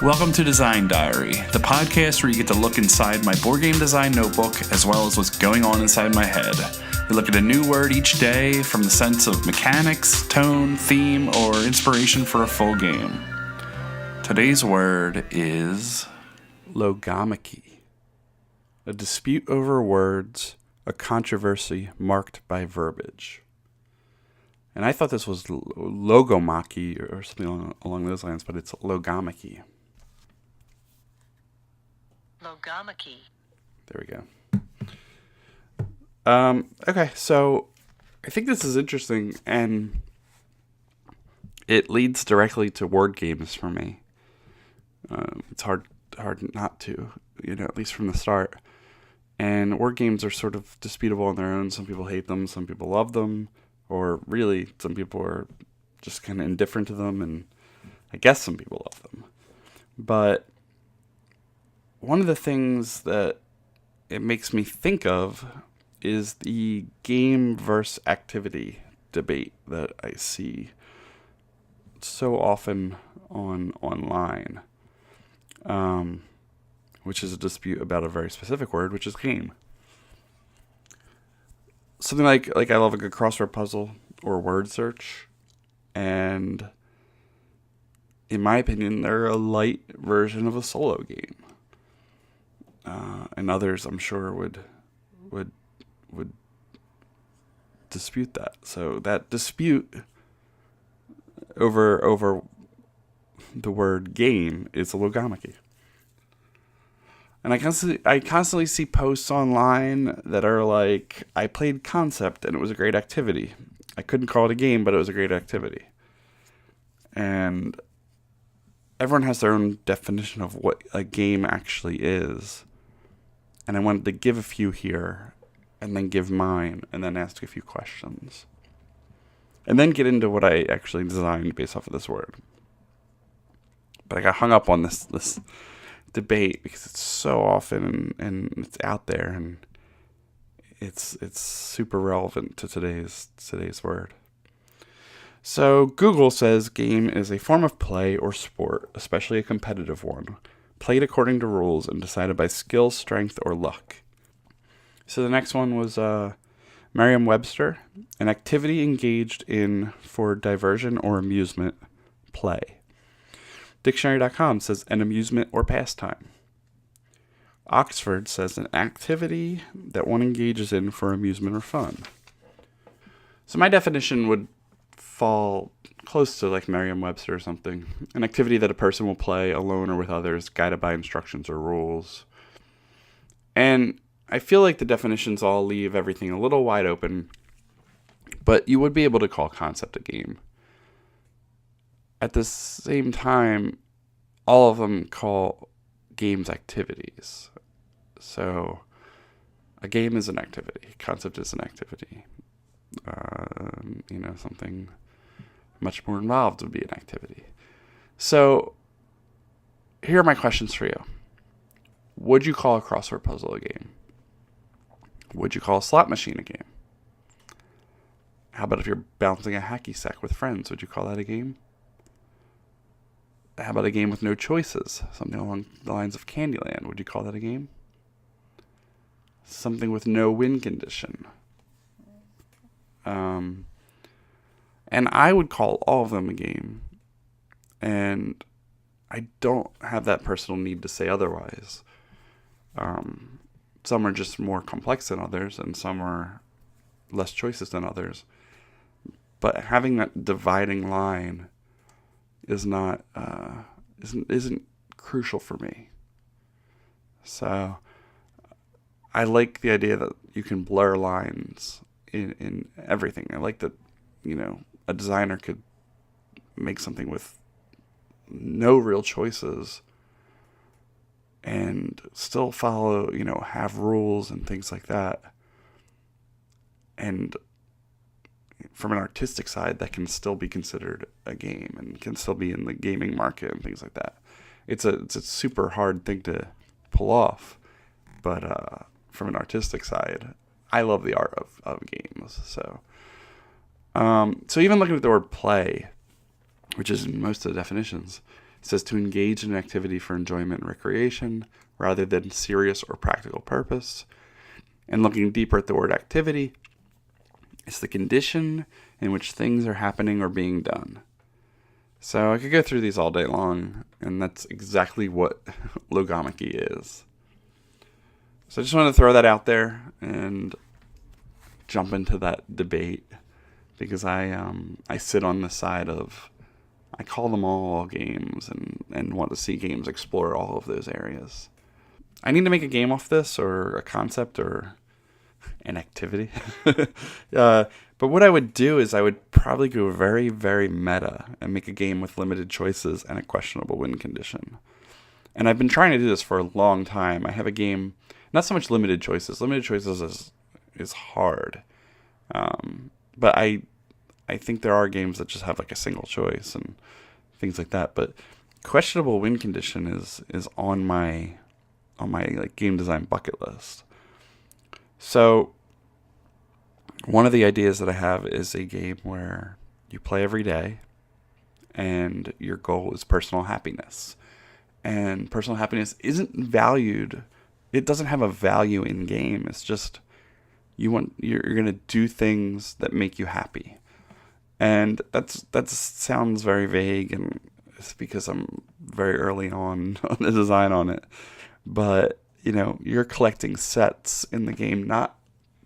Welcome to Design Diary, the podcast where you get to look inside my board game design notebook as well as what's going on inside my head. We look at a new word each day from the sense of mechanics, tone, theme, or inspiration for a full game. Today's word is Logomachy. A dispute over words, a controversy marked by verbiage. And I thought this was Logomachy or something along those lines, but it's Logomachy. Logomachy. There we go. Okay, so I think this is interesting, and it leads directly to word games for me. It's hard not to, at least from the start. And word games are sort of disputable on their own. Some people hate them, some people love them, or really, some people are just kind of indifferent to them, and I guess some people love them. But one of the things that it makes me think of is the game versus activity debate that I see so often online, which is a dispute about a very specific word, which is game. Something like I love a good crossword puzzle or word search, and in my opinion, they're a light version of a solo game. And others, I'm sure, would dispute that. So that dispute over the word game is a logomachy. And I constantly see posts online that are like, I played Concept and it was a great activity. I couldn't call it a game, but it was a great activity. And everyone has their own definition of what a game actually is. And I wanted to give a few here, and then give mine, and then ask a few questions. And then get into what I actually designed based off of this word. But I got hung up on this debate because it's so often and it's out there, and it's super relevant to today's word. So Google says game is a form of play or sport, especially a competitive one, played according to rules and decided by skill, strength, or luck. So the next one was Merriam-Webster, an activity engaged in for diversion or amusement, play. Dictionary.com says an amusement or pastime. Oxford says an activity that one engages in for amusement or fun. So my definition would fall close to like Merriam-Webster or something. An activity that a person will play alone or with others, guided by instructions or rules. And I feel like the definitions all leave everything a little wide open, but you would be able to call Concept a game. At the same time, all of them call games activities. So a game is an activity. Concept is an activity. Something much more involved would be an activity. So here are my questions for you. Would you call a crossword puzzle a game? Would you call a slot machine a game? How about if you're bouncing a hacky sack with friends? Would you call that a game? How about a game with no choices? Something along the lines of Candyland. Would you call that a game? Something with no win condition. And I would call all of them a game. And I don't have that personal need to say otherwise. Some are just more complex than others, and some are less choices than others. But having that dividing line isn't crucial for me. So I like the idea that you can blur lines in everything. I like that, a designer could make something with no real choices and still follow, have rules and things like that. And from an artistic side, that can still be considered a game and can still be in the gaming market and things like that. It's a super hard thing to pull off, but from an artistic side, I love the art of games. So even looking at the word play, which is in most of the definitions, It says to engage in an activity for enjoyment and recreation rather than serious or practical purpose. And looking deeper at the word activity, it's the condition in which things are happening or being done. So I could go through these all day long, and that's exactly what logomachy is. So I just want to throw that out there and jump into that debate, because I sit on the side of, I call them all games, and want to see games explore all of those areas. I need to make a game off this, or a concept, or an activity. But what I would do is I would probably go very, very meta and make a game with limited choices and a questionable win condition. And I've been trying to do this for a long time. I have a game, not so much limited choices. Limited choices is hard. But I think there are games that just have like a single choice and things like that. But questionable win condition is on my like game design bucket list. So one of the ideas that I have is a game where you play every day and your goal is personal happiness. And personal happiness isn't valued. It doesn't have a value in game. It's just you're going to do things that make you happy. And that sounds very vague, and it's because I'm very early on the design on it. But, you're collecting sets in the game not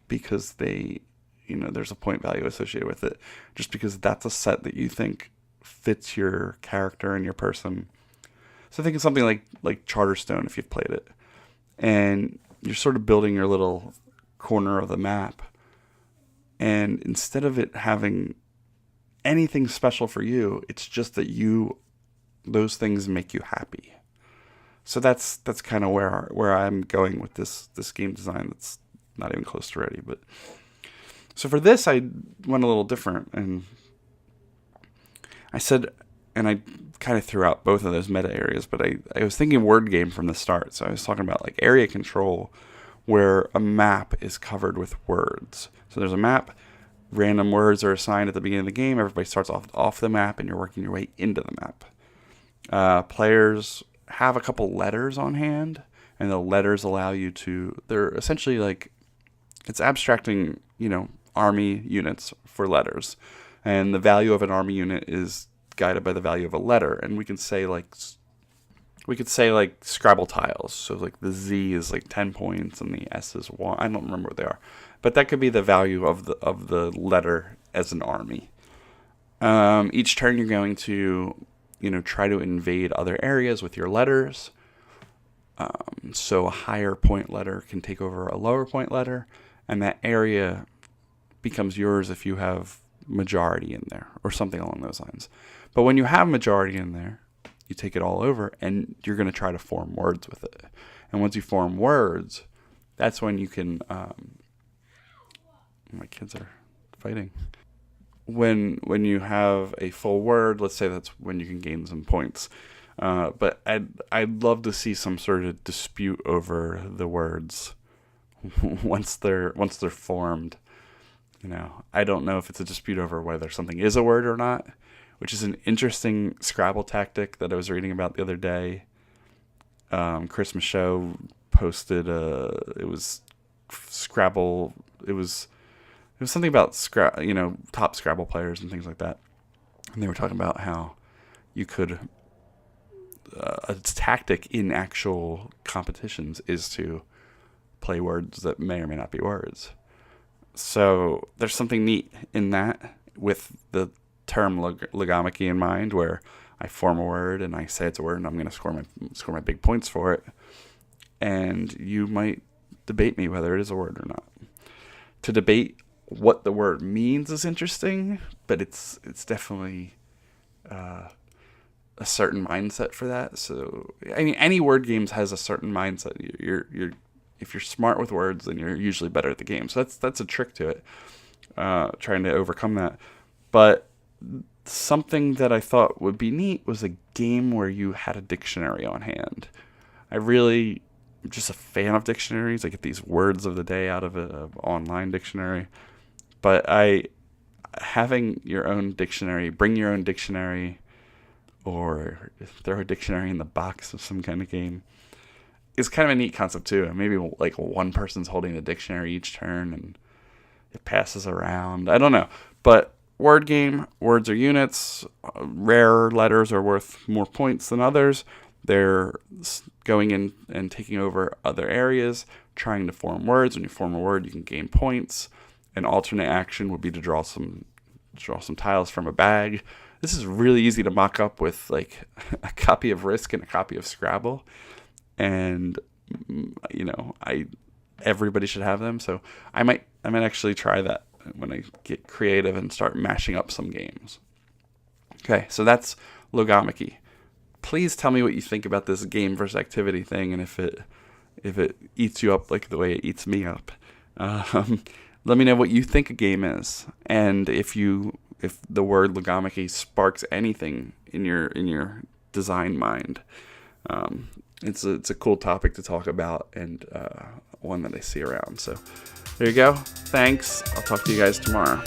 because there's a point value associated with it, just because that's a set that you think fits your character and your person. So think of something like Charterstone, if you've played it, and you're sort of building your little corner of the map, and instead of it having anything special for you, it's just that those things make you happy. So that's kind of where I'm going with this game design. That's not even close to ready, but so for this I went a little different, and I said, and I kind of threw out both of those meta areas, but I was thinking word game from the start. So I was talking about like area control, where a map is covered with words. So there's a map, random words are assigned at the beginning of the game. Everybody starts off the map, and you're working your way into the map. Players have a couple letters on hand, and the letters allow you to, they're essentially like, it's abstracting, army units for letters. And the value of an army unit is guided by the value of a letter. And we could say like Scrabble tiles. So like the Z is like 10 points and the S is 1. I don't remember what they are. But that could be the value of the letter as an army. Each turn you're going to, try to invade other areas with your letters. So a higher point letter can take over a lower point letter, and that area becomes yours if you have majority in there or something along those lines. But when you have majority in there, you take it all over and you're going to try to form words with it. And once you form words, that's when you can, my kids are fighting. When you have a full word, let's say that's when you can gain some points. But I'd love to see some sort of dispute over the words once they're formed. I don't know if it's a dispute over whether something is a word or not, which is an interesting Scrabble tactic that I was reading about the other day. Chris Michaud posted it was Scrabble. It was something about top Scrabble players and things like that, and they were talking about how you could a tactic in actual competitions is to play words that may or may not be words. So there's something neat in that with the term logomachy in mind, where I form a word and I say it's a word and I'm going to score my big points for it. And you might debate me whether it is a word or not. To debate what the word means is interesting, but it's definitely a certain mindset for that. So I mean, any word games has a certain mindset. You're if you're smart with words, then you're usually better at the game. So that's a trick to it, trying to overcome that. But something that I thought would be neat was a game where you had a dictionary on hand. I'm just a fan of dictionaries. I get these words of the day out of an online dictionary. But having your own dictionary, bring your own dictionary, or throw a dictionary in the box of some kind of game. It's kind of a neat concept too. And maybe like one person's holding the dictionary each turn and it passes around. I don't know. But word game, words are units. Rare letters are worth more points than others. They're going in and taking over other areas, trying to form words. When you form a word, you can gain points. An alternate action would be to draw some tiles from a bag. This is really easy to mock up with like a copy of Risk and a copy of Scrabble. And everybody should have them. So I might actually try that when I get creative and start mashing up some games. Okay, so that's Logomachy. Please tell me what you think about this game versus activity thing, and if it eats you up like the way it eats me up. Let me know what you think a game is, and if the word Logomachy sparks anything in your design mind. It's a cool topic to talk about, and one that I see around. So there you go. Thanks. I'll talk to you guys tomorrow.